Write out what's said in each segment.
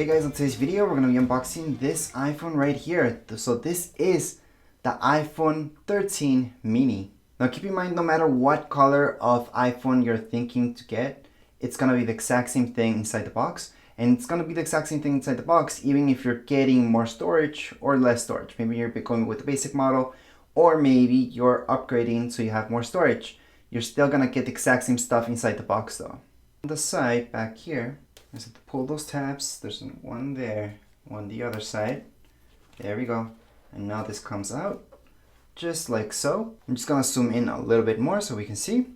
Hey guys, in today's video we're going to be unboxing this iPhone right here. So this is the iPhone 13 mini. Now keep in mind, no matter what color of iPhone you're thinking to get, it's going to be the exact same thing inside the box. And it's going to be the exact same thing inside the box even if you're getting more storage or less storage. Maybe you're going with the basic model, or maybe you're upgrading so you have more storage. You're still going to get the exact same stuff inside the box though. On the side back here, I just have to pull those tabs. There's one there, one the other side. There we go. And now this comes out just like so. I'm just gonna zoom in a little bit more so we can see.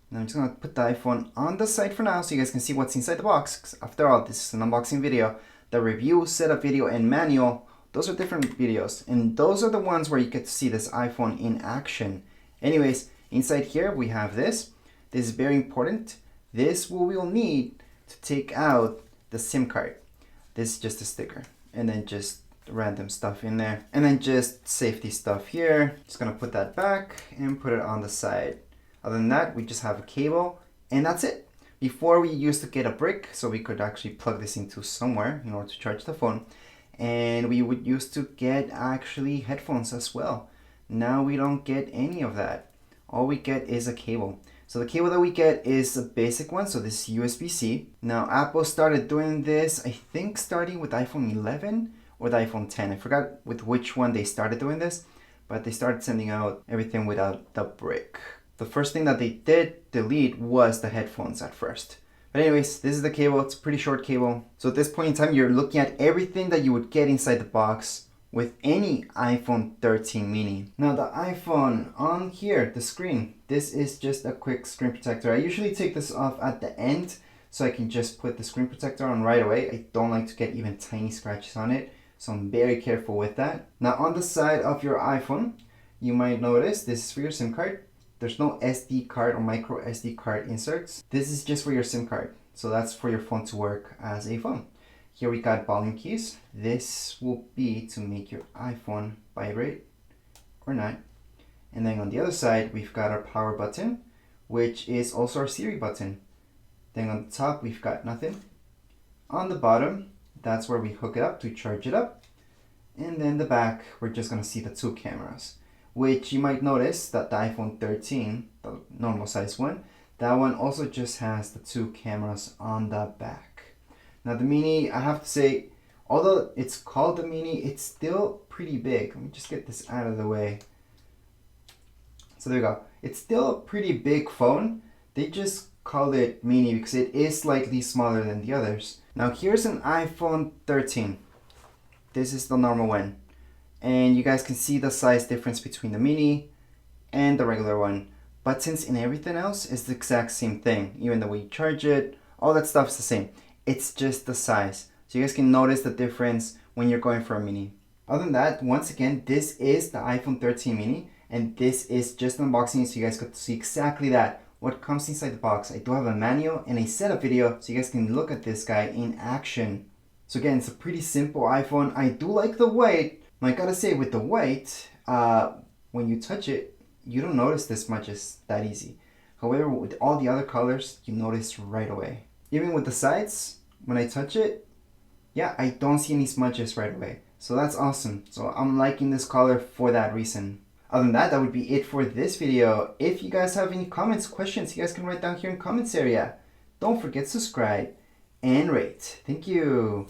And I'm just gonna put the iPhone on the side for now so you guys can see what's inside the box. 'Cause after all, this is an unboxing video. The review, setup video, and manual, those are different videos. And those are the ones where you get to see this iPhone in action. Anyways, inside here we have this. This is very important. This we will need to take out the SIM card. This is just a sticker, and then just random stuff in there, and then just safety stuff here. Just gonna put that back and put it on the side. Other than that, we just have a cable, and that's it. Before we used to get a brick so we could actually plug this into somewhere in order to charge the phone, and we would used to get actually headphones as well. Now we don't get any of that. All we get is a cable. So the cable that we get is a basic one, so this is USB-C. Now Apple started doing this, I think starting with iPhone 11 or the iPhone 10. I forgot with which one they started doing this, but they started sending out everything without the brick. The first thing that they did delete was the headphones at first. But anyways, this is the cable. It's a pretty short cable. So at this point in time, you're looking at everything that you would get inside the box with any iPhone 13 mini. Now the iPhone on here, the screen, this is just a quick screen protector. I usually take this off at the end so I can just put the screen protector on right away. I don't like to get even tiny scratches on it, so I'm very careful with that. Now on the side of your iPhone, you might notice this is for your SIM card. There's no SD card or micro SD card inserts. This is just for your SIM card. So that's for your phone to work as a phone. Here we got volume keys. This will be to make your iPhone vibrate or not. And then on the other side, we've got our power button, which is also our Siri button. Then on the top, we've got nothing. On the bottom, that's where we hook it up to charge it up. And then the back, we're just gonna see the two cameras, which you might notice that the iPhone 13, the normal size one, that one also just has the two cameras on the back. Now the mini, I have to say, although it's called the mini, it's still pretty big. Let me just get this out of the way. So there you go. It's still a pretty big phone. They just call it mini because it is slightly smaller than the others. Now here's an iPhone 13. This is the normal one. And you guys can see the size difference between the mini and the regular one. Buttons and everything else is the exact same thing. Even the way you charge it, all that stuff is the same. It's just the size. So you guys can notice the difference when you're going for a mini. Other than that, once again, this is the iPhone 13 mini, and this is just an unboxing so you guys get to see exactly that, what comes inside the box. I do have a manual and a setup video so you guys can look at this guy in action. So again, it's a pretty simple iPhone. I do like the weight. I gotta say, with the weight, when you touch it, you don't notice this smudges that easy. However, with all the other colors, you notice right away. Even with the sides, when I touch it, yeah, I don't see any smudges right away. So that's awesome. So I'm liking this color for that reason. Other than that, that would be it for this video. If you guys have any comments, questions, you guys can write down here in comments area. Don't forget to subscribe and rate. Thank you.